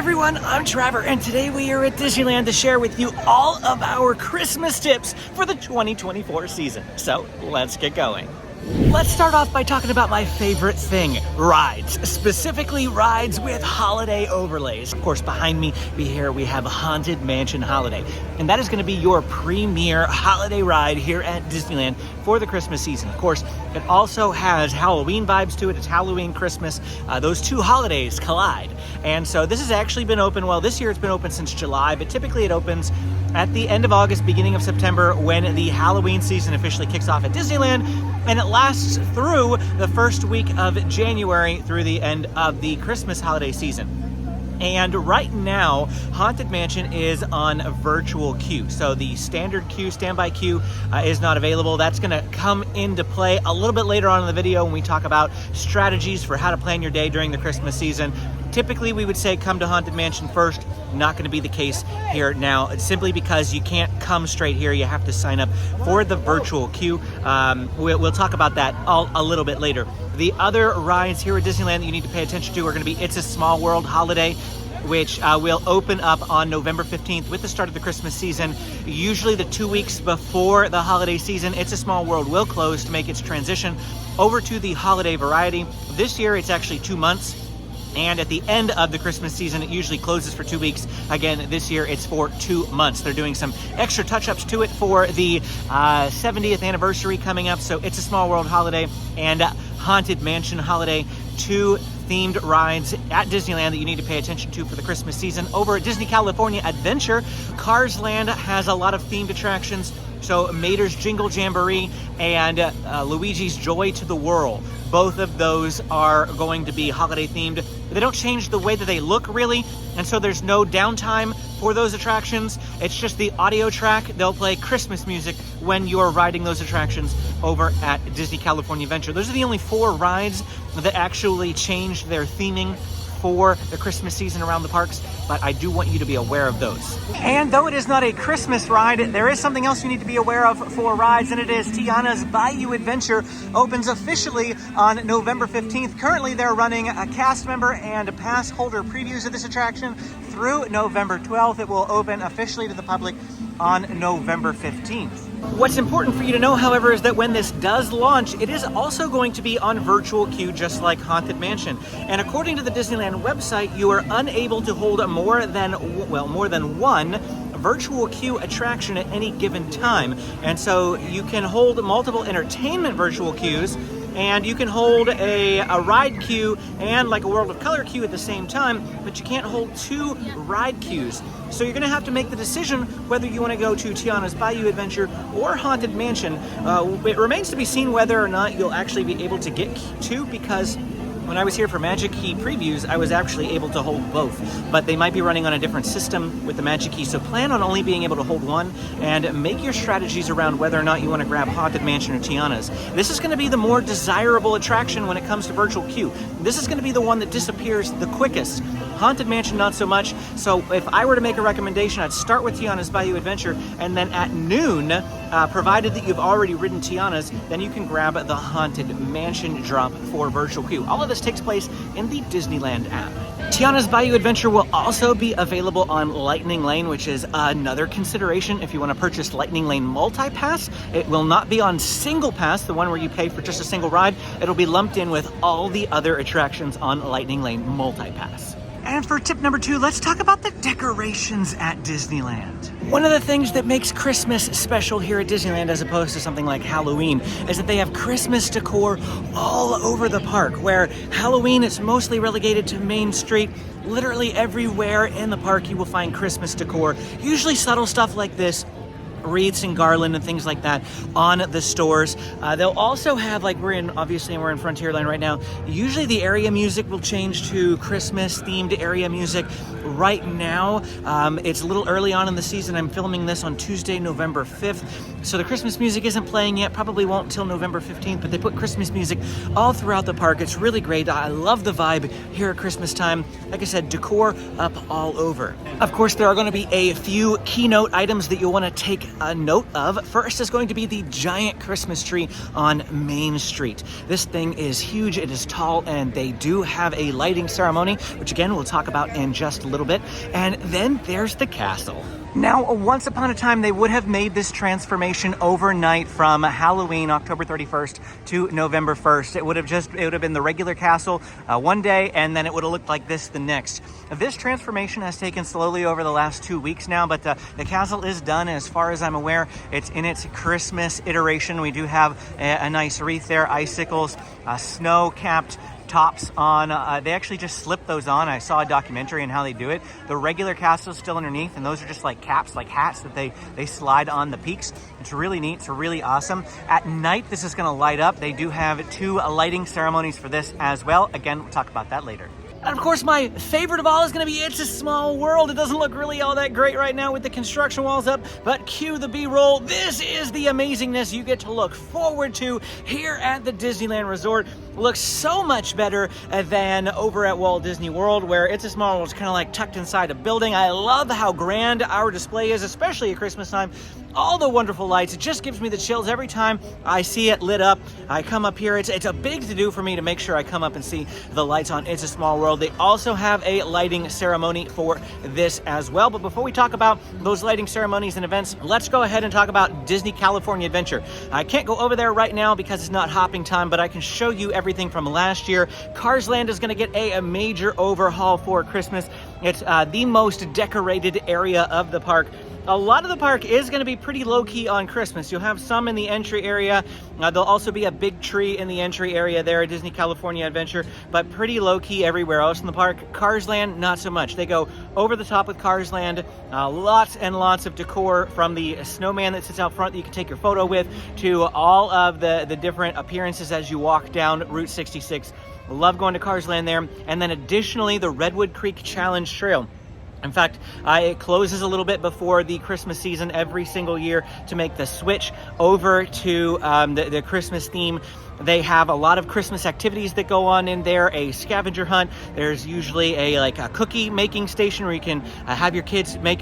everyone, I'm Trevor, and today we are at Disneyland to share with you all of our Christmas tips for the 2024 season. So let's get going. Let's start off by talking about my favorite thing, rides. Specifically rides with holiday overlays. Of course, behind me here we have Haunted Mansion Holiday. And that is going to be your premier holiday ride here at Disneyland for the Christmas season. Of course, it also has Halloween vibes to it. It's Halloween, Christmas. Those two holidays collide. And so this has actually been open, well, this year it's been open since July, but typically it opens at the end of August, beginning of September, when the Halloween season officially kicks off at Disneyland, and it lasts through the first week of January through the end of the Christmas holiday season. And right now, Haunted Mansion is on a virtual queue. So the standard queue, standby queue, is not available. That's going to come into play a little bit later on in the video when we talk about strategies for how to plan your day during the Christmas season. Typically, we would say come to Haunted Mansion first. Not going to be the case here now. It's simply because you can't come straight here. You have to sign up for the virtual queue. We'll talk about that a little bit later. The other rides here at Disneyland that you need to pay attention to are going to be It's a Small World Holiday, which will open up on November 15th with the start of the Christmas season. Usually the 2 weeks before the holiday season, It's a Small World will close to make its transition over to the holiday variety. This year, it's actually 2 months. And at the end of the Christmas season, it usually closes for 2 weeks. Again, this year it's for 2 months. They're doing some extra touch-ups to it for the 70th anniversary coming up. So It's a Small World Holiday and Haunted Mansion Holiday, two themed rides at Disneyland that you need to pay attention to for the Christmas season. Over at Disney California Adventure, Cars Land has a lot of themed attractions. So Mater's Jingle Jamboree and Luigi's Joy to the Whirl. Both of those are going to be holiday themed. They don't change the way that they look really, and so there's no downtime for those attractions. It's just the audio track. They'll play Christmas music when you're riding those attractions over at Disney California Adventure. Those are the only 4 rides that actually changed their theming for the Christmas season around the parks, but I do want you to be aware of those. And though it is not a Christmas ride, there is something else you need to be aware of for rides, and it is Tiana's Bayou Adventure opens officially on November 15th. Currently, they're running a cast member and pass holder previews of this attraction through November 12th. It will open officially to the public on November 15th. What's important for you to know, however, is that when this does launch, it is also going to be on virtual queue, just like Haunted Mansion. And according to the Disneyland website, you are unable to hold more than one virtual queue attraction at any given time. And so you can hold multiple entertainment virtual queues, and you can hold a ride queue and like a World of Color queue at the same time, but you can't hold 2 ride queues. So you're gonna have to make the decision whether you wanna go to Tiana's Bayou Adventure or Haunted Mansion. It remains to be seen whether or not you'll actually be able to get 2, because when I was here for Magic Key previews, I was actually able to hold both, but they might be running on a different system with the Magic Key, so plan on only being able to hold one and make your strategies around whether or not you want to grab Haunted Mansion or Tiana's. This is going to be the more desirable attraction when it comes to virtual queue. This is going to be the one that disappears the quickest. Haunted Mansion, not so much. So if I were to make a recommendation, I'd start with Tiana's Bayou Adventure, and then at noon, provided that you've already ridden Tiana's, then you can grab the Haunted Mansion drop for virtual queue. All of this takes place in the Disneyland app. Tiana's Bayou Adventure will also be available on Lightning Lane, which is another consideration if you want to purchase Lightning Lane Multi-Pass. It will not be on Single Pass, the one where you pay for just a single ride. It'll be lumped in with all the other attractions on Lightning Lane Multi-Pass. And for tip number 2, let's talk about the decorations at Disneyland. One of the things that makes Christmas special here at Disneyland as opposed to something like Halloween is that they have Christmas decor all over the park, where Halloween is mostly relegated to Main Street. Literally everywhere in the park you will find Christmas decor, usually subtle stuff like this, wreaths and garland and things like that on the stores. They'll also have, like we're in Frontierland right now, usually the area music will change to Christmas themed area music. Right now, it's a little early on in the season. I'm filming this on Tuesday, November 5th. So the Christmas music isn't playing yet, probably won't until November 15th, but they put Christmas music all throughout the park. It's really great. I love the vibe here at Christmas time. Like I said, decor up all over. Of course, there are going to be a few keynote items that you'll want to take a note of. First is going to be the giant Christmas tree on Main Street. This thing is huge, it is tall, and they do have a lighting ceremony, which again we'll talk about in just a little bit. And then there's the castle. Now, once upon a time, they would have made this transformation overnight from Halloween, October 31st to November 1st. It would have been the regular castle one day, and then it would have looked like this the next. This transformation has taken slowly over the last 2 weeks now, but the castle is done as far as I'm aware. It's in its Christmas iteration. We do have a nice wreath there, icicles, snow-capped tops on. They actually just slip those on. I saw a documentary on how they do it. The regular castle is still underneath, and those are just like caps, like hats that they slide on the peaks. It's really neat. It's really awesome. At night, this is going to light up. They do have 2 lighting ceremonies for this as well. Again, we'll talk about that later. And of course, my favorite of all is going to be It's a Small World. It doesn't look really all that great right now with the construction walls up, but cue the B-roll. This is the amazingness you get to look forward to here at the Disneyland Resort. It looks so much better than over at Walt Disney World, where It's a Small World is kind of like tucked inside a building. I love how grand our display is, especially at Christmas time. All the wonderful lights, it just gives me the chills every time I see it lit up. I come up here, it's a big to-do for me to make sure I come up and see the lights on It's a Small World. They also have a lighting ceremony for this as well. But before we talk about those lighting ceremonies and events, let's go ahead and talk about Disney California Adventure. I can't go over there right now because it's not hopping time, but I can show you everything from last year. Cars Land is going to get a major overhaul for Christmas. It's the most decorated area of the park. A lot of the park is going to be pretty low-key on Christmas. You'll have some in the entry area. There'll also be a big tree in the entry area there at Disney California Adventure, but pretty low-key everywhere else in the park. Cars Land, not so much. They go over the top with Cars Land. Lots and lots of decor, from the snowman that sits out front that you can take your photo with to all of the different appearances as you walk down Route 66. Love going to Cars Land there. And then additionally, the Redwood Creek Challenge Trail. In fact, it closes a little bit before the Christmas season every single year to make the switch over to the Christmas theme. They have a lot of Christmas activities that go on in there, a scavenger hunt. There's usually a cookie making station where you can have your kids make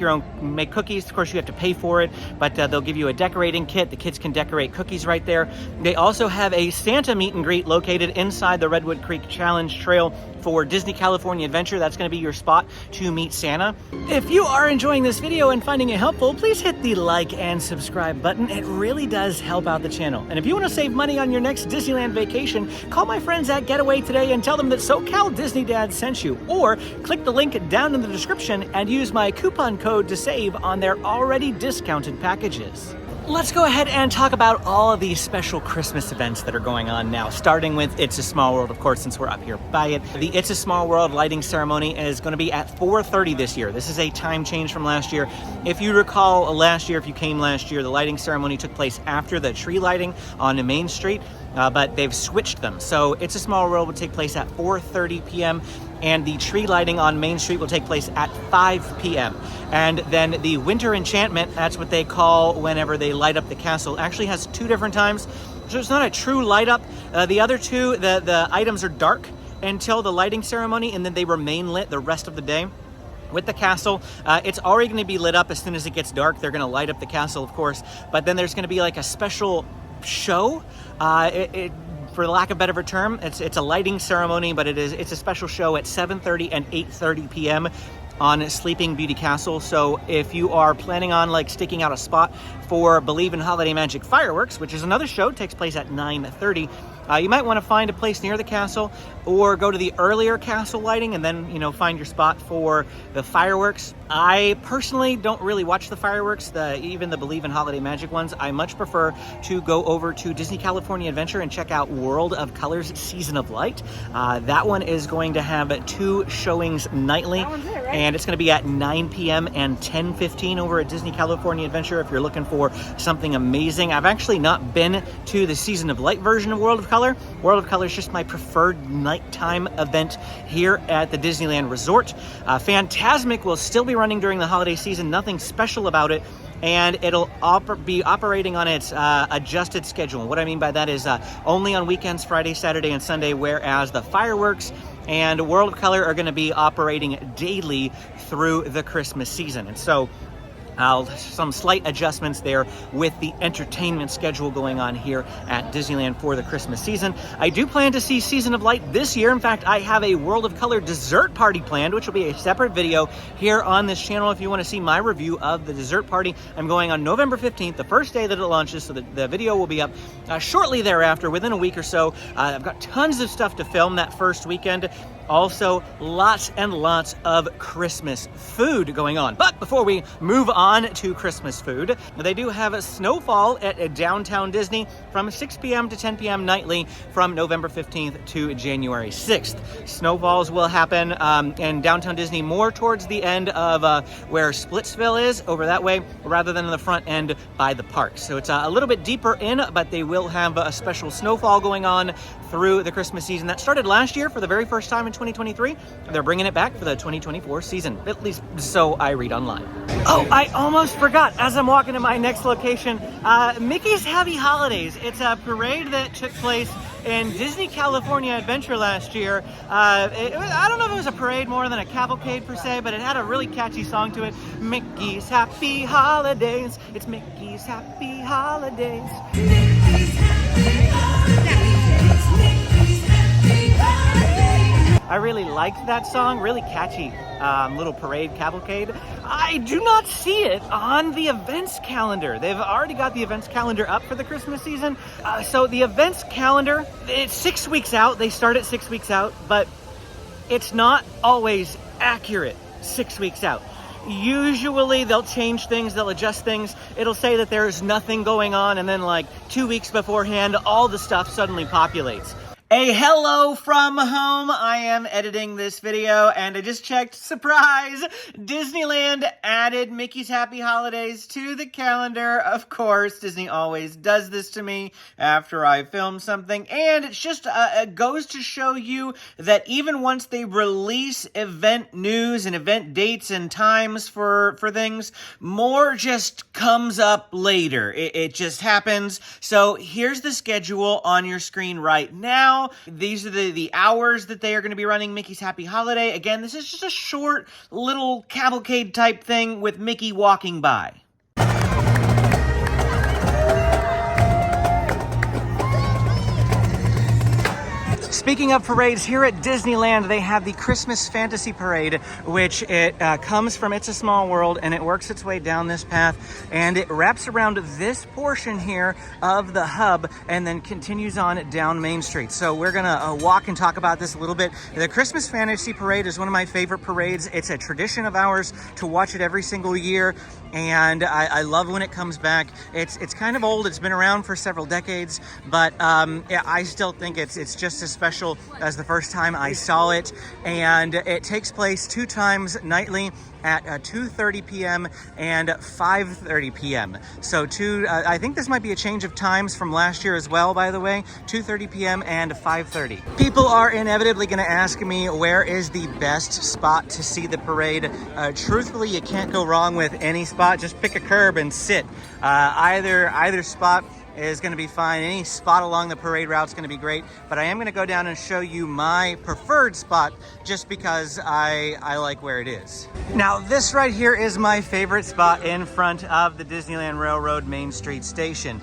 cookies. Of course, you have to pay for it, but they'll give you a decorating kit. The kids can decorate cookies right there. They also have a Santa meet and greet located inside the Redwood Creek Challenge Trail for Disney California Adventure. That's going to be your spot to meet Santa. If you are enjoying this video and finding it helpful, please hit the like and subscribe button. It really does help out the channel. And if you want to save money on your next Disneyland vacation, call my friends at Getaway today and tell them that SoCal Disney Dad sent you, or click the link down in the description and use my coupon code to save on their already discounted packages. Let's go ahead and talk about all of these special Christmas events that are going on now, starting with It's a Small World, of course, since we're up here by it. The It's a Small World lighting ceremony is going to be at 4:30 this year. This is a time change from last year. If you recall last year, if you came last year, the lighting ceremony took place after the tree lighting on Main Street, but they've switched them. So It's a Small World will take place at 4:30 p.m. and the tree lighting on Main Street will take place at 5 p.m. And then the Winter Enchantment, that's what they call whenever they light up the castle, actually has 2 different times. So it's not a true light up. The other 2, the items are dark until the lighting ceremony, and then they remain lit the rest of the day. With the castle, it's already going to be lit up as soon as it gets dark. They're going to light up the castle, of course, but then there's going to be like a special show. For lack of a better term, it's a lighting ceremony, but it's a special show at 7:30 and 8:30 p.m. on Sleeping Beauty Castle. So if you are planning on sticking out a spot for Believe in Holiday Magic Fireworks, which is another show, takes place at 9:30, you might want to find a place near the castle or go to the earlier castle lighting and then, find your spot for the fireworks. I personally don't really watch the fireworks, even the Believe in Holiday Magic ones. I much prefer to go over to Disney California Adventure and check out World of Colors Season of Light. That one is going to have 2 showings nightly, and it's going to be at 9 p.m. and 10:15 over at Disney California Adventure if you're looking for something amazing. I've actually not been to the Season of Light version of World of Color. World of Color is just my preferred nighttime event here at the Disneyland Resort. Phantasmic will still be running during the holiday season, nothing special about it, and it'll be operating on its adjusted schedule. What I mean by that is only on weekends, Friday, Saturday, and Sunday, whereas the fireworks and World of Color are going to be operating daily through the Christmas season. And so Some slight adjustments there with the entertainment schedule going on here at Disneyland for the Christmas season. I do plan to see Season of Light this year. In fact, I have a World of Color dessert party planned, which will be a separate video here on this channel. If you want to see my review of the dessert party, I'm going on November 15th, the first day that it launches, so the video will be up shortly thereafter, within a week or so. I've got tons of stuff to film that first weekend. Also, lots and lots of Christmas food going on. But before we move on to Christmas food, they do have a snowfall at downtown Disney from 6 p.m. to 10 p.m. nightly from November 15th to January 6th. Snowfalls will happen in downtown Disney more towards the end of where Splitsville is, over that way, rather than in the front end by the park. So it's a little bit deeper in, but they will have a special snowfall going on through the Christmas season. That started last year for the very first time in 2023. They're bringing it back for the 2024 season, at least so I read online. Oh, I almost forgot, as I'm walking to my next location, Mickey's Happy Holidays. It's a parade that took place in Disney California Adventure last year. I don't know if it was a parade more than a cavalcade per se, but it had a really catchy song to it. Mickey's Happy Holidays. It's Mickey's Happy Holidays. Mickey's Happy Holidays. I really liked that song, really catchy little parade cavalcade. I do not see it on the events calendar. They've already got the events calendar up for the Christmas season. So the events calendar, it's 6 weeks out. They start at 6 weeks out, but it's not always accurate 6 weeks out. Usually they'll change things, they'll adjust things. It'll say that there's nothing going on, and then like 2 weeks beforehand, all the stuff suddenly populates. A hello from home. I am editing this video and I just checked. Surprise! Disneyland added Mickey's Happy Holidays to the calendar. Of course, Disney always does this to me after I film something. And it's just it goes to show you that even once they release event news and event dates and times for things, more just comes up later. It just happens. So here's the schedule on your screen right now. These are the hours that they are going to be running Mickey's Happy Holiday. Again, this is just a short little cavalcade type thing with Mickey walking by. Speaking of parades, here at Disneyland, they have the Christmas Fantasy Parade, which it comes from It's a Small World, and it works its way down this path, and it wraps around this portion here of the hub, and then continues on down Main Street. So we're gonna walk and talk about this a little bit. The Christmas Fantasy Parade is one of my favorite parades. It's a tradition of ours to watch it every single year, and I love when it comes back. It's kind of old. It's been around for several decades, but yeah, I still think it's just as special as the first time I saw it. And it takes place 2 times nightly at 2:30 p.m. and 5:30 p.m. So I think this might be a change of times from last year as well, by the way. 2:30 p.m. and 5:30. People are inevitably going to ask me, where is the best spot to see the parade? Truthfully, you can't go wrong with any spot. Just pick a curb and sit. Either spot is going to be fine. Any spot along the parade route is going to be great, but I am going to go down and show you my preferred spot just because I like where it is. Now, this right here is my favorite spot in front of the Disneyland Railroad Main Street Station.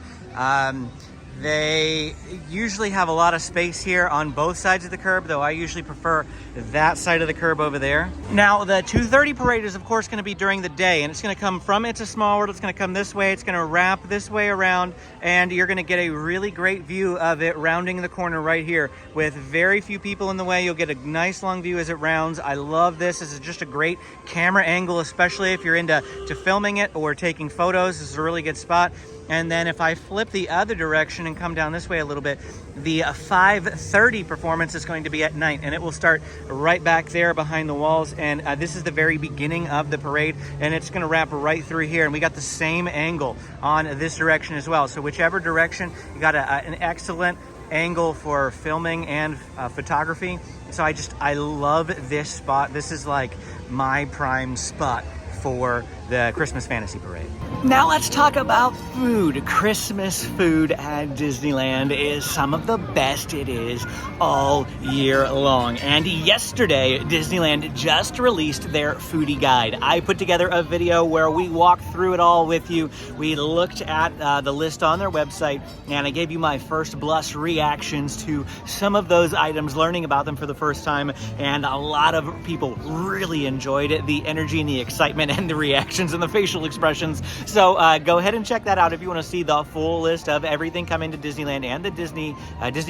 They usually have a lot of space here on both sides of the curb, though I usually prefer that side of the curb over there. Now, the 2:30 parade is, of course, going to be during the day, and it's going to come from It's a Small World. It's going to come this way. It's going to wrap this way around, and you're going to get a really great view of it rounding the corner right here. With very few people in the way, you'll get a nice long view as it rounds. I love this. This is just a great camera angle, especially if you're into filming it or taking photos. This is a really good spot. And then if I flip the other direction and come down this way a little bit, the 5:30 performance is going to be at night, and it will start right back there behind the walls. And this is the very beginning of the parade, and it's going to wrap right through here. And we got the same angle on this direction as well. So whichever direction, you got an excellent angle for filming and photography. So I love this spot. This is like my prime spot for the Christmas Fantasy Parade. Now let's talk about food. Christmas food at Disneyland is some of the best it is all year long. And yesterday, Disneyland just released their foodie guide. I put together a video where we walked through it all with you. We looked at the list on their website, and I gave you my first blush reactions to some of those items, learning about them for the first time, and a lot of people really enjoyed it, the energy and the excitement and the reactions and the facial expressions. So go ahead and check that out if you want to see the full list of everything coming to Disneyland and the Disney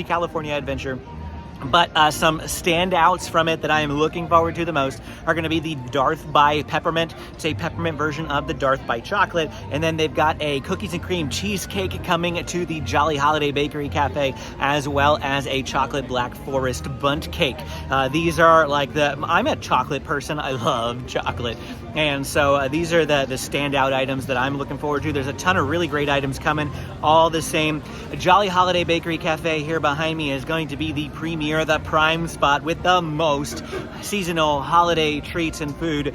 California Adventure. But some standouts from it that I am looking forward to the most are going to be the Darth by Peppermint. It's a peppermint version of the Darth by Chocolate. And then they've got a cookies and cream cheesecake coming to the Jolly Holiday Bakery Cafe, as well as a chocolate Black Forest bundt cake. These are like I'm a chocolate person. I love chocolate. And so these are the standout items that I'm looking forward to. There's a ton of really great items coming, all the same. Jolly Holiday Bakery Cafe here behind me is going to be the premier, the prime spot with the most seasonal holiday treats and food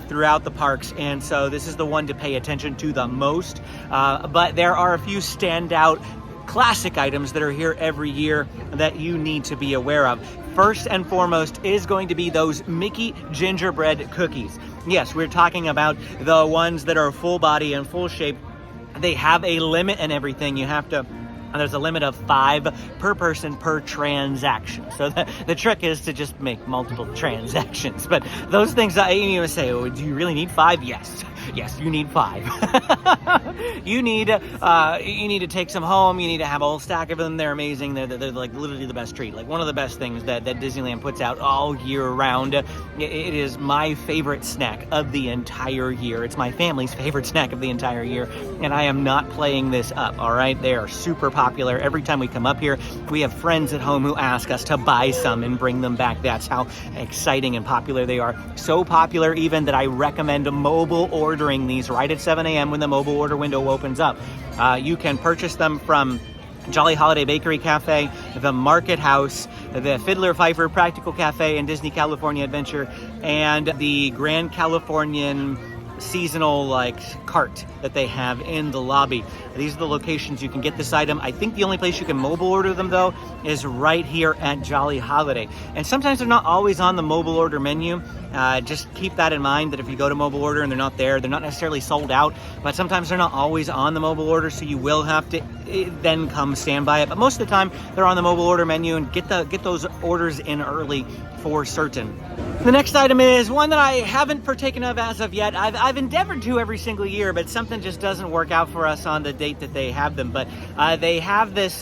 throughout the parks, and so this is the one to pay attention to the most. But there are a few standout classic items that are here every year that you need to be aware of. First and foremost is going to be those Mickey gingerbread cookies. Yes, we're talking about the ones that are full body and full shape. They have a limit and everything. There's a limit of 5 per person per transaction. So the trick is to just make multiple transactions. But those things, you say, oh, do you really need 5? Yes. Yes, you need 5. You need to take some home. You need to have a whole stack of them. They're amazing. They're like literally the best treat. Like one of the best things that Disneyland puts out all year round. It is my favorite snack of the entire year. It's my family's favorite snack of the entire year. And I am not playing this up, all right? They are super popular. Every time we come up here, we have friends at home who ask us to buy some and bring them back. That's how exciting and popular they are. So popular even that I recommend mobile ordering these right at 7 a.m. when the mobile order window opens up. You can purchase them from Jolly Holiday Bakery Cafe, the Market House, the Fiddler Fifer Practical Cafe and Disney California Adventure, and the Grand Californian seasonal cart that they have in the lobby. These are the locations you can get this item. I think the only place you can mobile order them though is right here at Jolly Holiday. And sometimes they're not always on the mobile order menu. Just keep that in mind, that if you go to mobile order and they're not there, they're not necessarily sold out, but sometimes they're not always on the mobile order, so you will have to then come stand by it. But most of the time they're on the mobile order menu, and get those orders in early for certain. The next item is one that I haven't partaken of as of yet. I've endeavored to every single year, but something just doesn't work out for us on the date that they have them. But they have this,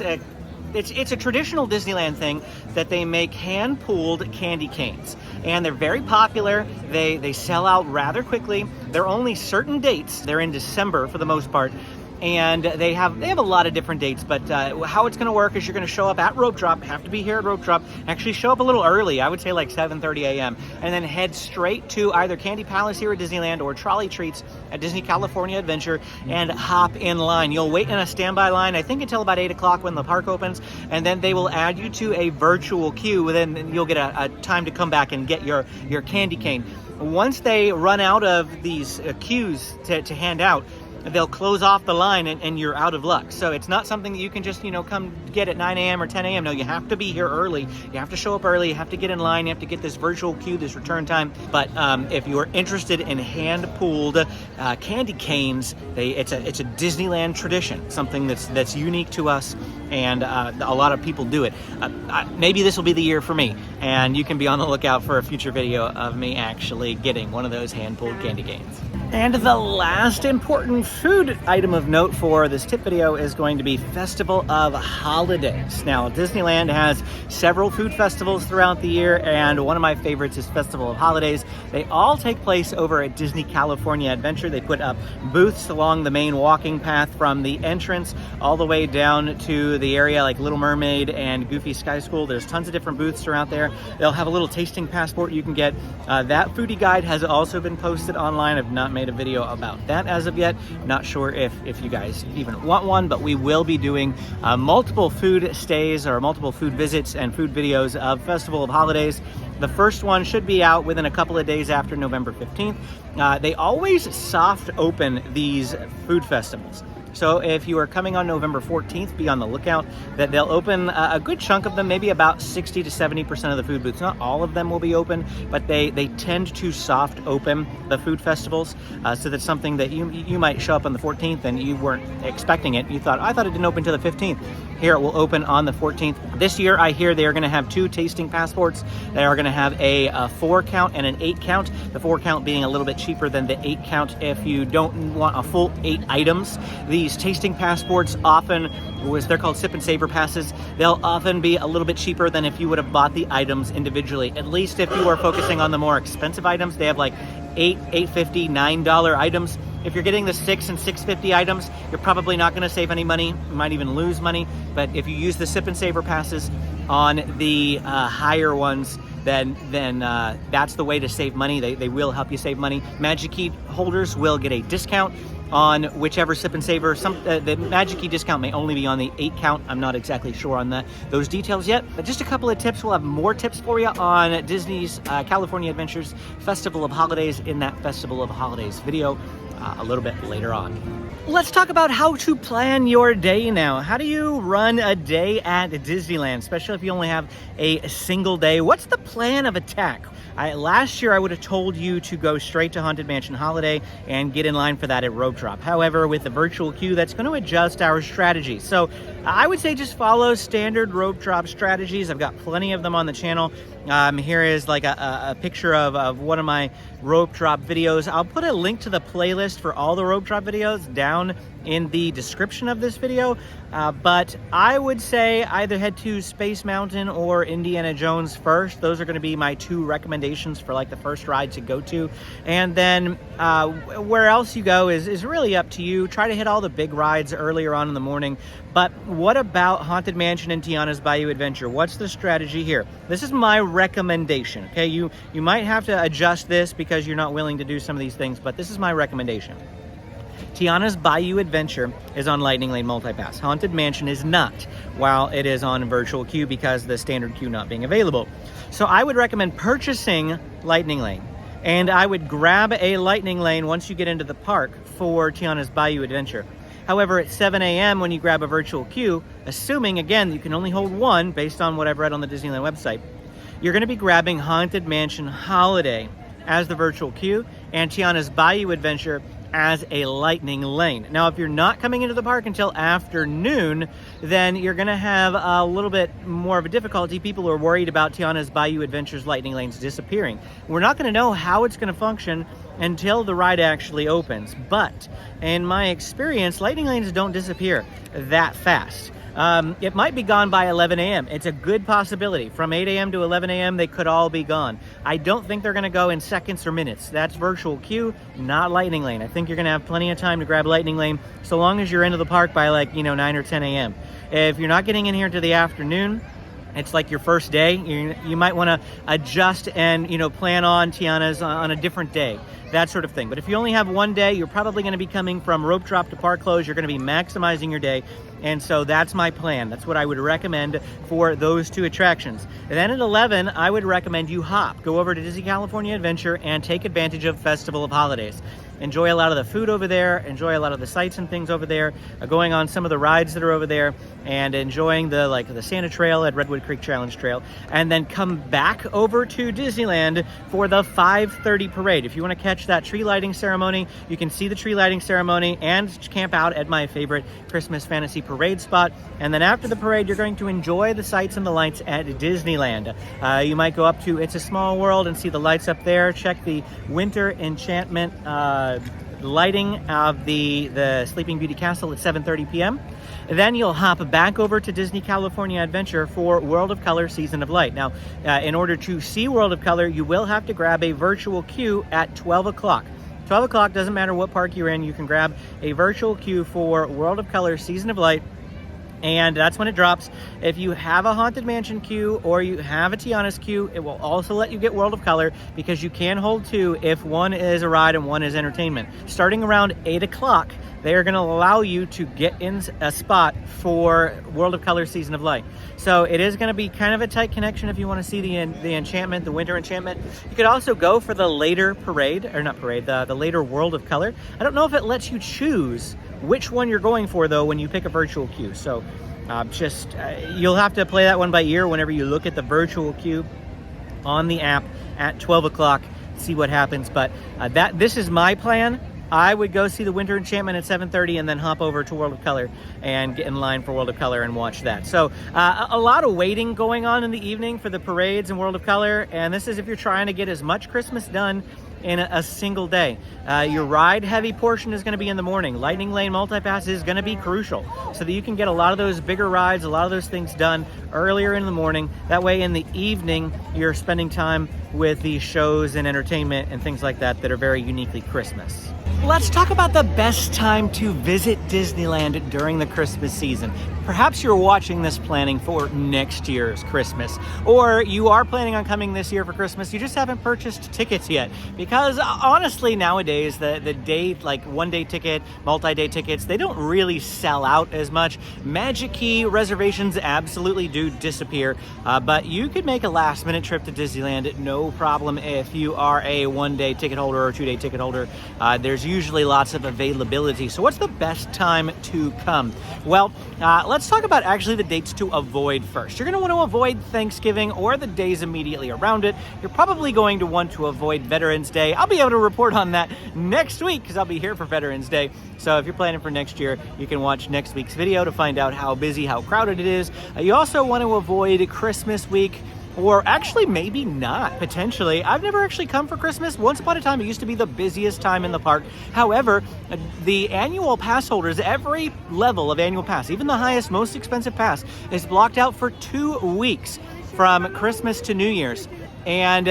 it's a traditional Disneyland thing that they make hand-pulled candy canes. And they're very popular. They sell out rather quickly. They're only certain dates. They're in December for the most part. And they have a lot of different dates, but how it's going to work is you're going to show up at Rope Drop, have to be here at Rope Drop, actually show up a little early, I would say like 7:30 a.m., and then head straight to either Candy Palace here at Disneyland or Trolley Treats at Disney California Adventure and hop in line. You'll wait in a standby line, I think until about 8 o'clock when the park opens, and then they will add you to a virtual queue, then you'll get a time to come back and get your candy cane. Once they run out of these queues to hand out, they'll close off the line and you're out of luck. So it's not something that you can just, come get at 9 a.m. or 10 a.m. No, you have to be here early. You have to show up early. You have to get in line. You have to get this virtual queue, this return time. But if you are interested in hand-pulled candy canes, it's a Disneyland tradition, something that's unique to us, and a lot of people do it. Maybe this will be the year for me, and you can be on the lookout for a future video of me actually getting one of those hand-pulled candy canes. And the last important food item of note for this tip video is going to be Festival of Holidays. Now, Disneyland has several food festivals throughout the year, and one of my favorites is Festival of Holidays. They all take place over at Disney California Adventure. They put up booths along the main walking path from the entrance all the way down to the area like Little Mermaid and Goofy Sky School. There's tons of different booths around there. They'll have a little tasting passport you can get. That foodie guide has also been posted online. I've not made a video about that as of yet. Not sure if you guys even want one, but we will be doing multiple food stays or multiple food visits and food videos of Festival of Holidays. The first one should be out within a couple of days after November 15th. They always soft open these food festivals. So if you are coming on November 14th, be on the lookout that they'll open a good chunk of them, maybe about 60 to 70% of the food booths. Not all of them will be open, but they tend to soft open the food festivals. So that's something that you might show up on the 14th and you weren't expecting it. You thought, I thought it didn't open until the 15th. Here it will open on the 14th. This year, I hear they are going to have 2 tasting passports. They are going to have a 4 count and an 8 count. The 4 count being a little bit cheaper than the 8 count if you don't want a full 8 items. These tasting passports often, they're called sip and savor passes. They'll often be a little bit cheaper than if you would have bought the items individually. At least if you are focusing on the more expensive items, they have like $8.50, $9 items. If you're getting the $6 and $6.50 items, you're probably not going to save any money. You might even lose money. But if you use the sip and savor passes on the higher ones, then that's the way to save money. They will help you save money. Magic Key holders will get a discount on whichever sip and savor. The Magic Key discount may only be on the 8 count. I'm not exactly sure on those details yet, but just a couple of tips. We'll have more tips for you on Disney's California Adventures Festival of Holidays in that Festival of Holidays video a little bit later on. Let's talk about how to plan your day now. How do you run a day at Disneyland, especially if you only have a single day? What's the plan of attack? Last year, I would have told you to go straight to Haunted Mansion Holiday and get in line for that at Rope Drop. However, with the virtual queue, that's going to adjust our strategy. So I would say just follow standard Rope Drop strategies. I've got plenty of them on the channel. Here is like a picture of one of my Rope Drop videos. I'll put a link to the playlist for all the Rope Drop videos down in the description of this video, but I would say either head to Space Mountain or Indiana Jones first. Those are going to be my 2 recommendations for like the first ride to go to, and then where else you go is really up to you. Try to hit all the big rides earlier on in the morning. But what about Haunted Mansion and Tiana's Bayou Adventure? What's the strategy here? This is my recommendation, okay? You might have to adjust this because you're not willing to do some of these things, but this is my recommendation. Tiana's Bayou Adventure is on Lightning Lane Multipass. Haunted Mansion is not, while it is on virtual queue because the standard queue not being available. So I would recommend purchasing Lightning Lane, and I would grab a Lightning Lane once you get into the park for Tiana's Bayou Adventure. However, at 7 a.m. when you grab a virtual queue, assuming, again, you can only hold one based on what I've read on the Disneyland website, you're going to be grabbing Haunted Mansion Holiday as the virtual queue and Tiana's Bayou Adventure as a Lightning Lane. Now, if you're not coming into the park until afternoon, then you're going to have a little bit more of a difficulty. People are worried about Tiana's Bayou Adventure's Lightning Lanes disappearing. We're not going to know how it's going to function until the ride actually opens. But in my experience, Lightning Lanes don't disappear that fast. It might be gone by 11 a.m. It's a good possibility. From 8 a.m. to 11 a.m., they could all be gone. I don't think they're going to go in seconds or minutes. That's virtual queue, not Lightning Lane. I think you're going to have plenty of time to grab Lightning Lane so long as you're into the park by 9 or 10 a.m. If you're not getting in here to the afternoon, it's like your first day, you might want to adjust and plan on Tiana's on a different day, that sort of thing. But if you only have one day, you're probably going to be coming from Rope Drop to Park Close. You're going to be maximizing your day. And so that's my plan. That's what I would recommend for those 2 attractions. And then at 11, I would recommend you go over to Disney California Adventure and take advantage of Festival of Holidays. Enjoy a lot of the food over there, enjoy a lot of the sights and things over there, going on some of the rides that are over there, and enjoying the Santa Trail at Redwood Creek Challenge Trail, and then come back over to Disneyland for the 5:30 parade. If you want to catch that tree lighting ceremony, you can see the tree lighting ceremony and camp out at my favorite Christmas Fantasy parade spot. And then after the parade, you're going to enjoy the sights and the lights at Disneyland. You might go up to It's a Small World and see the lights up there. Check the Winter Enchantment lighting of the Sleeping Beauty Castle at 7:30 p.m. Then you'll hop back over to Disney California Adventure for World of Color Season of Light. Now, in order to see World of Color, you will have to grab a virtual queue at 12 o'clock. 12 o'clock, doesn't matter what park you're in, you can grab a virtual queue for World of Color Season of Light, and that's when it drops. If you have a Haunted Mansion queue or you have a Tiana's queue, it will also let you get World of Color because you can hold 2 if one is a ride and one is entertainment. Starting around 8 o'clock, they are going to allow you to get in a spot for World of Color Season of Light. So it is going to be kind of a tight connection if you want to see the enchantment, the winter enchantment. You could also go for the later parade, or not parade, the later World of Color. I don't know if it lets you choose which one you're going for, though, when you pick a virtual queue. So you'll have to play that one by ear whenever you look at the virtual queue on the app at 12 o'clock, see what happens. But this is my plan. I would go see the Winter Enchantment at 7:30 and then hop over to World of Color and get in line for World of Color and watch that. So a lot of waiting going on in the evening for the parades and World of Color, and this is if you're trying to get as much Christmas done in a single day. Your ride heavy portion is going to be in the morning. Lightning Lane Multipass is going to be crucial so that you can get a lot of those bigger rides, a lot of those things done earlier in the morning. That way in the evening, you're spending time with these shows and entertainment and things like that that are very uniquely Christmas. Let's talk about the best time to visit Disneyland during the Christmas season. Perhaps you're watching this planning for next year's Christmas, or you are planning on coming this year for Christmas, you just haven't purchased tickets yet. Because honestly, nowadays, the day, like one-day ticket, multi-day tickets, they don't really sell out as much. Magic Key reservations absolutely do disappear, but you could make a last-minute trip to Disneyland, no problem if you are a one-day ticket holder or two-day ticket holder. There's usually lots of availability. So what's the best time to come? Well, let's talk about actually the dates to avoid first. You're going to want to avoid Thanksgiving or the days immediately around it. You're probably going to want to avoid Veterans Day. I'll be able to report on that next week because I'll be here for Veterans Day. So if you're planning for next year, you can watch next week's video to find out how busy, how crowded it is. You also want to avoid Christmas week, or actually maybe not, potentially. I've never actually come for Christmas. Once upon a time, it used to be the busiest time in the park. However, the annual pass holders, every level of annual pass, even the highest, most expensive pass, is blocked out for 2 weeks from Christmas to New Year's. And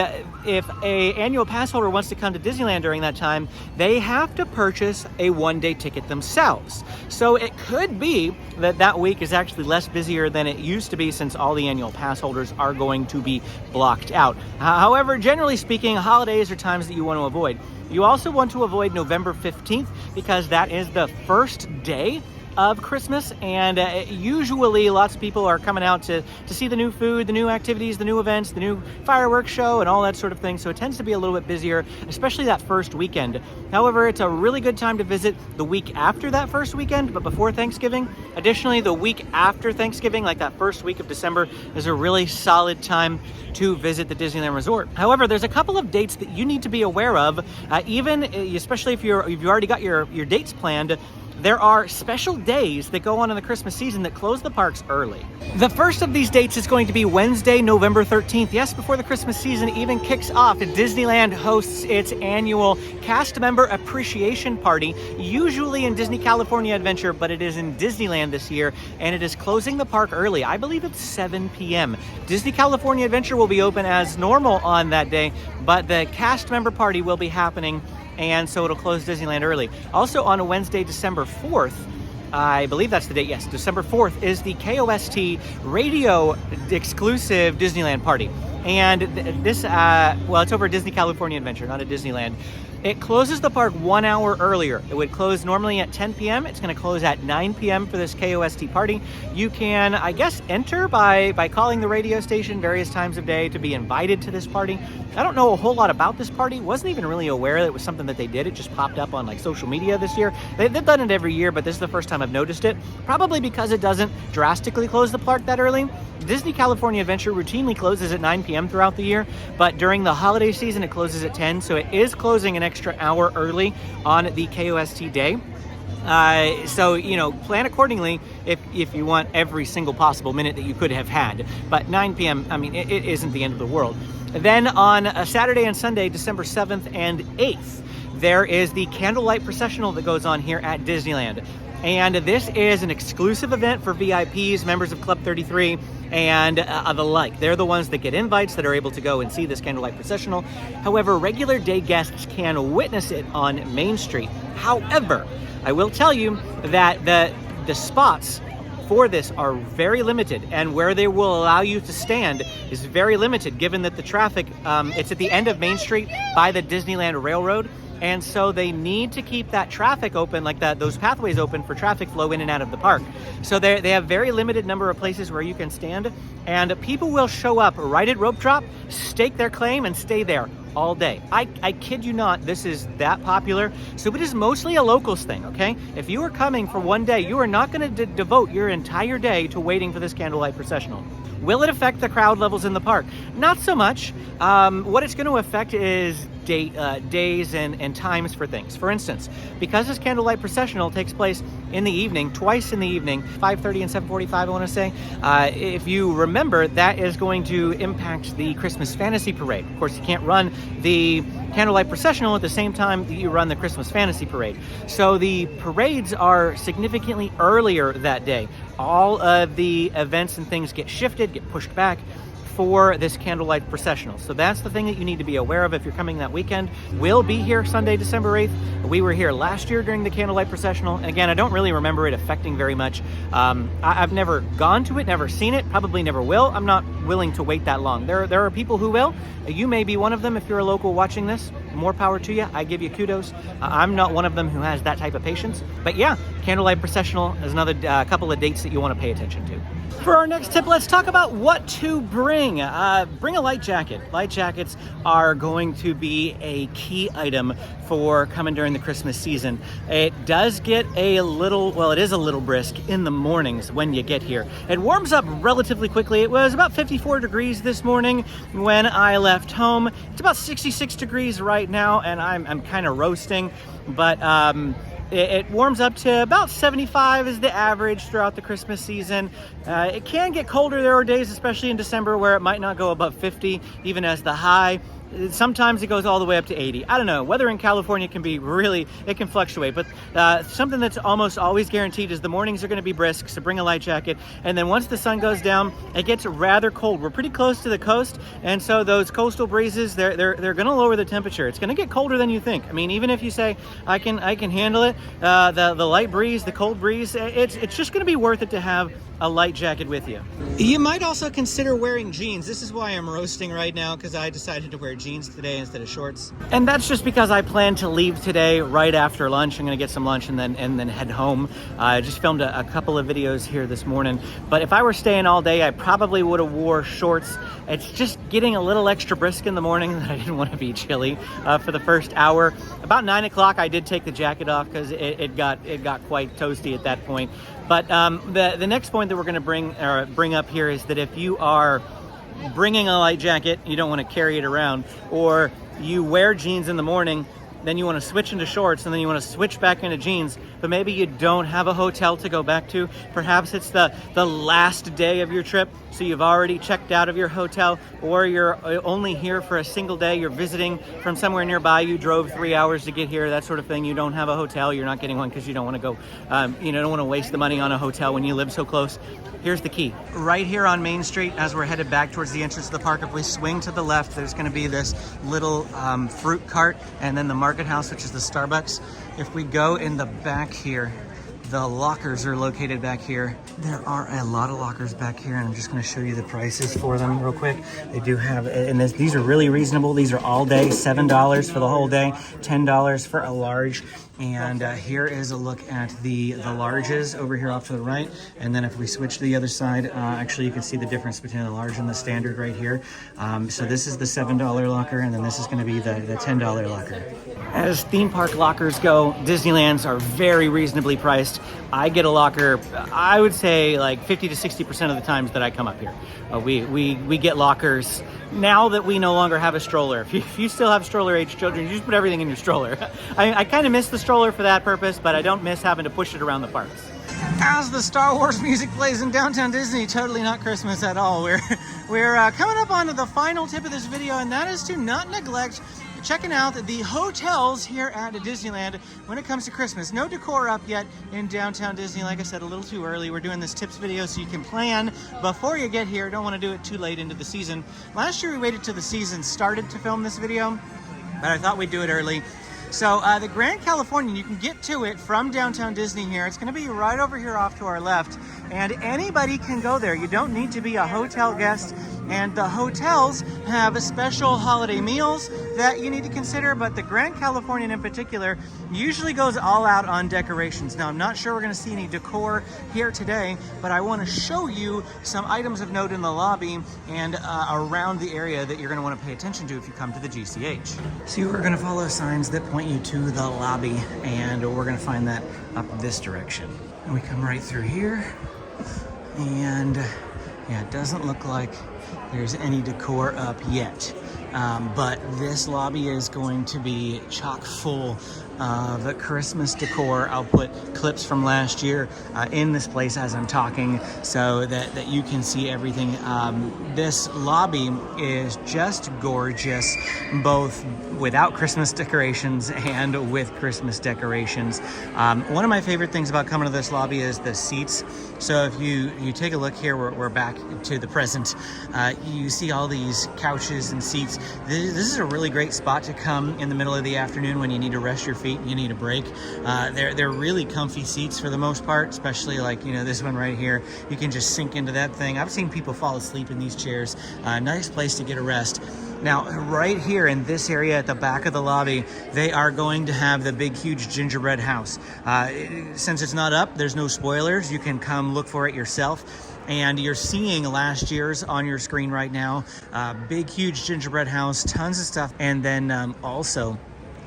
if a annual pass holder wants to come to Disneyland during that time, they have to purchase a one-day ticket themselves. So it could be that that week is actually less busier than it used to be since all the annual pass holders are going to be blocked out. However, generally speaking, holidays are times that you want to avoid. You also want to avoid November 15th because that is the first day of Christmas, and usually lots of people are coming out to see the new food, the new activities, the new events, the new fireworks show, and all that sort of thing. So it tends to be a little bit busier, especially that first weekend. However, it's a really good time to visit the week after that first weekend, but before Thanksgiving. Additionally, the week after Thanksgiving, like that first week of December, is a really solid time to visit the Disneyland Resort. However, there's a couple of dates that you need to be aware of, especially if you've already got your dates planned. There are special days that go on in the Christmas season that close the parks early. The first of these dates is going to be Wednesday, November 13th. Yes, before the Christmas season even kicks off, Disneyland hosts its annual cast member appreciation party, usually in Disney California Adventure, but it is in Disneyland this year, and it is closing the park early. I believe it's 7 p.m. Disney California Adventure will be open as normal on that day, but the cast member party will be happening, and so it'll close Disneyland early. Also on a Wednesday, December 4th, I believe that's the date, yes, December 4th, is the KOST radio exclusive Disneyland party. And this, it's over at Disney California Adventure, not at Disneyland. It closes the park 1 hour earlier. It would close normally at 10 p.m. It's going to close at 9 p.m. for this KOST party. You can, I guess, enter by calling the radio station various times of day to be invited to this party. I don't know a whole lot about this party. Wasn't even really aware that it was something that they did. It just popped up on like social media this year. They've done it every year, but this is the first time I've noticed it. Probably because it doesn't drastically close the park that early. Disney California Adventure routinely closes at 9 p.m. throughout the year, but during the holiday season it closes at 10, so it is closing an extra hour early on the KOST day. So, plan accordingly if you want every single possible minute that you could have had. But 9 p.m., it isn't the end of the world. Then on a Saturday and Sunday, December 7th and 8th, there is the Candlelight Processional that goes on here at Disneyland. And this is an exclusive event for VIPs, members of Club 33, and the like. They're the ones that get invites that are able to go and see this Candlelight Processional. However, regular day guests can witness it on Main Street. However, I will tell you that the spots for this are very limited, and where they will allow you to stand is very limited, given that the traffic, it's at the end of Main Street by the Disneyland Railroad. And so they need to keep that traffic open, like those pathways open for traffic flow in and out of the park. So they have very limited number of places where you can stand, and people will show up right at rope drop, stake their claim, and stay there all day. I kid you not, this is that popular. So it is mostly a locals thing, okay? If you are coming for one day, you are not going to devote your entire day to waiting for this candlelight processional. Will it affect the crowd levels in the park? Not so much. What it's going to affect is days and times for things. For instance, because this candlelight processional takes place in the evening, twice in the evening, 5:30 and 7:45, I want to say. If you remember, that is going to impact the Christmas Fantasy Parade. Of course, you can't run the candlelight processional at the same time that you run the Christmas Fantasy Parade. So the parades are significantly earlier that day. All of the events and things get shifted, get pushed back for this candlelight processional. So that's the thing that you need to be aware of if you're coming that weekend. We'll be here Sunday, December 8th. We were here last year during the candlelight processional. And again, I don't really remember it affecting very much. I've never gone to it, never seen it, probably never will. I'm not willing to wait that long. There are people who will. You may be one of them if you're a local watching this. More power to you. I give you kudos. I'm not one of them who has that type of patience. But yeah, candlelight processional is another couple of dates that you want to pay attention to. For our next tip, let's talk about what to bring. Bring a light jacket. Light jackets are going to be a key item for coming during the Christmas season. It does get a little, well, it is a little brisk in the mornings when you get here. It warms up relatively quickly. It was about 54 degrees this morning when I left home. It's about 66 degrees right now, and I'm kind of roasting, but it warms up to about 75 is the average throughout the Christmas season. It can get colder. There are days, especially in December, where it might not go above 50, even as the high. Sometimes it goes all the way up to 80. I don't know. Weather in California can be really, it can fluctuate, but something that's almost always guaranteed is the mornings are going to be brisk, so bring a light jacket. And then once the sun goes down, it gets rather cold. We're pretty close to the coast, and so those coastal breezes, they're going to lower the temperature. It's going to get colder than you think. I mean, even if you say, I can handle it, the light breeze, the cold breeze, it's just going to be worth it to have a light jacket with you. You might also consider wearing jeans. This is why I'm roasting right now, because I decided to wear jeans today instead of shorts. And that's just because I plan to leave today right after lunch. I'm gonna get some lunch and then head home. I just filmed a couple of videos here this morning, but if I were staying all day, I probably would have wore shorts. It's just getting a little extra brisk in the morning that I didn't want to be chilly for the first hour. About 9 o'clock, I did take the jacket off because it got quite toasty at that point. But the next point that we're going to bring up here is that if you are bringing a light jacket, you don't want to carry it around, or you wear jeans in the morning, then you want to switch into shorts, and then you want to switch back into jeans, but maybe you don't have a hotel to go back to. Perhaps it's the last day of your trip, so you've already checked out of your hotel, or you're only here for a single day, you're visiting from somewhere nearby, you drove 3 hours to get here, that sort of thing. You don't have a hotel, you're not getting one because you don't want to go, don't want to waste the money on a hotel when you live so close. Here's the key. Right here on Main Street, as we're headed back towards the entrance of the park, if we swing to the left, there's going to be this little fruit cart, and then the market house, which is the Starbucks. If we go in the back here, the lockers are located back here. There are a lot of lockers back here, and I'm just going to show you the prices for them real quick. They do have, and these are really reasonable. These are all day, $7 for the whole day, $10 for a large. And here is a look at the larges over here off to the right. And then if we switch to the other side, actually you can see the difference between the large and the standard right here. So this is the $7 locker, and then this is going to be the $10 locker. As theme park lockers go, Disneyland's are very reasonably priced. I get a locker, I would say like 50 to 60% of the times that I come up here. We get lockers now that we no longer have a stroller. If you still have stroller-age children, you just put everything in your stroller. I kind of miss the stroller for that purpose, but I don't miss having to push it around the parks. As the Star Wars music plays in downtown Disney, totally not Christmas at all. We're coming up onto the final tip of this video, and that is to not neglect checking out the hotels here at Disneyland when it comes to Christmas. No decor up yet in downtown Disney. Like I said, a little too early. We're doing this tips video so you can plan before you get here. Don't want to do it too late into the season. Last year we waited till the season started to film this video, but I thought we'd do it early. So the Grand Californian, you can get to it from downtown Disney here. It's going to be right over here off to our left, and anybody can go there. You don't need to be a hotel guest, and the hotels have special holiday meals that you need to consider, but the Grand Californian in particular usually goes all out on decorations. Now, I'm not sure we're going to see any decor here today, but I want to show you some items of note in the lobby and around the area that you're going to want to pay attention to if you come to the GCH. So we're going to follow signs that point you to the lobby, and we're going to find that up this direction. And we come right through here, and yeah, it doesn't look like there's any decor up yet. But this lobby is going to be chock full of Christmas decor. I'll put clips from last year in this place as I'm talking so that you can see everything. This lobby is just gorgeous, both without Christmas decorations and with Christmas decorations. One of my favorite things about coming to this lobby is the seats. So if you take a look here, we're back to the present. You see all these couches and seats. This is a really great spot to come in the middle of the afternoon when you need to rest your feet and you need a break. They're really comfy seats for the most part, especially like, this one right here. You can just sink into that thing. I've seen people fall asleep in these chairs. Nice place to get a rest. Now, right here in this area at the back of the lobby, they are going to have the big, huge gingerbread house. Since it's not up, there's no spoilers. You can come look for it yourself. And you're seeing last year's on your screen right now. Big, huge gingerbread house, tons of stuff. And then also,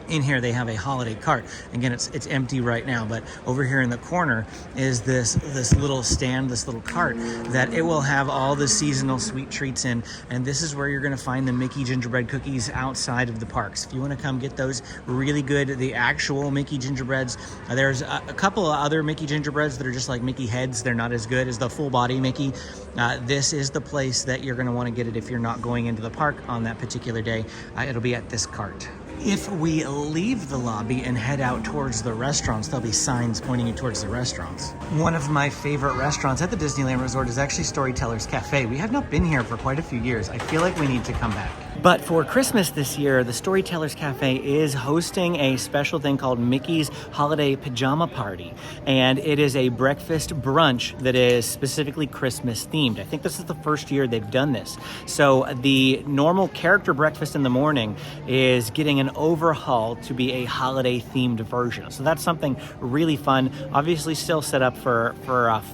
in here they have a holiday cart. Again, it's empty right now, but over here in the corner is this little stand, this little cart that it will have all the seasonal sweet treats in, and this is where you're going to find the Mickey gingerbread cookies outside of the parks. If you want to come get those, really good, the actual Mickey gingerbreads. There's a couple of other Mickey gingerbreads that are just like Mickey heads. They're not as good as the full body Mickey. This is the place that you're going to want to get it if you're not going into the park on that particular day. It'll be at this cart. If we leave the lobby and head out towards the restaurants, there'll be signs pointing you towards the restaurants. One of my favorite restaurants at the Disneyland Resort is actually Storyteller's Cafe. We have not been here for quite a few years. I feel like we need to come back. But for Christmas this year, the Storyteller's Cafe is hosting a special thing called Mickey's Holiday Pajama Party. And it is a breakfast brunch that is specifically Christmas themed. I think this is the first year they've done this. So the normal character breakfast in the morning is getting an overhaul to be a holiday themed version. So that's something really fun. Obviously still set up for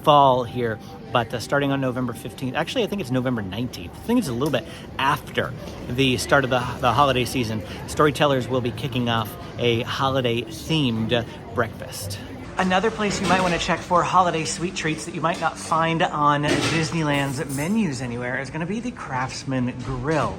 fall here. But starting on November 15th, actually I think it's November 19th. I think it's a little bit after the start of the holiday season. Storytellers will be kicking off a holiday-themed breakfast. Another place you might want to check for holiday sweet treats that you might not find on Disneyland's menus anywhere is going to be the Craftsman Grill.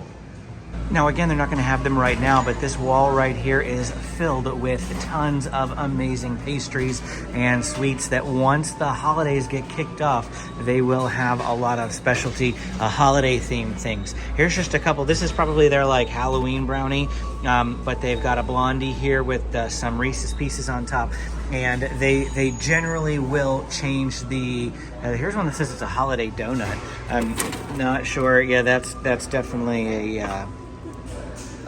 Now again, they're not going to have them right now, but this wall right here is filled with tons of amazing pastries and sweets that once the holidays get kicked off, they will have a lot of specialty holiday themed things. Here's just a couple. This is probably their like Halloween brownie, but they've got a blondie here with some Reese's Pieces on top. And they generally will change the, here's one that says it's a holiday donut. I'm not sure. Yeah, that's definitely a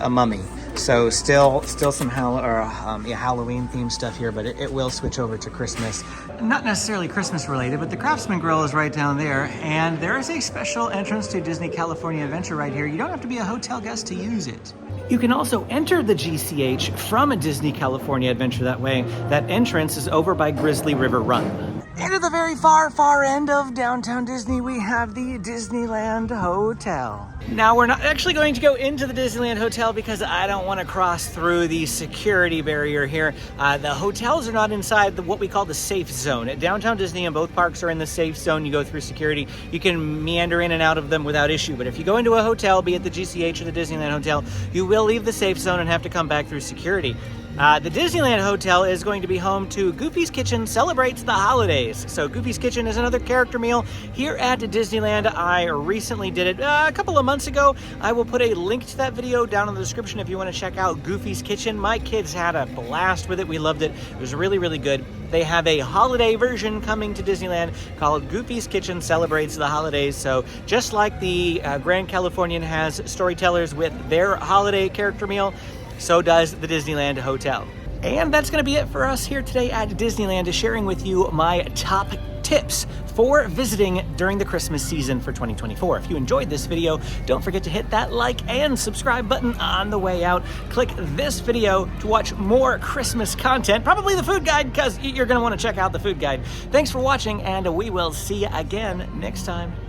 mummy. So still some Halloween themed stuff here, but it will switch over to Christmas. Not necessarily Christmas related, but the Craftsman Grill is right down there, and there is a special entrance to Disney California Adventure right here. You don't have to be a hotel guest to use it. You can also enter the GCH from a Disney California Adventure that way. That entrance is over by Grizzly River Run. And at the very far end of downtown Disney, we have the Disneyland Hotel. Now, we're not actually going to go into the Disneyland Hotel because I don't want to cross through the security barrier here. The hotels are not inside what we call the safe zone. At downtown Disney and both parks are in the safe zone. You go through security. You can meander in and out of them without issue. But if you go into a hotel, be it the GCH or the Disneyland Hotel, you will leave the safe zone and have to come back through security. The Disneyland Hotel is going to be home to Goofy's Kitchen Celebrates the Holidays. So Goofy's Kitchen is another character meal here at Disneyland. I recently did it a couple of months ago. I will put a link to that video down in the description if you want to check out Goofy's Kitchen. My kids had a blast with it. We loved it. It was really, really good. They have a holiday version coming to Disneyland called Goofy's Kitchen Celebrates the Holidays. So just like the Grand Californian has Storytellers with their holiday character meal, So does the Disneyland Hotel. And that's going to be it for us here today at Disneyland, sharing with you my top tips for visiting during the Christmas season for 2024. If you enjoyed this video, don't forget to hit that like and subscribe button on the way out. Click this video to watch more Christmas content, probably the food guide, because you're going to want to check out the food guide. Thanks for watching, and we will see you again next time.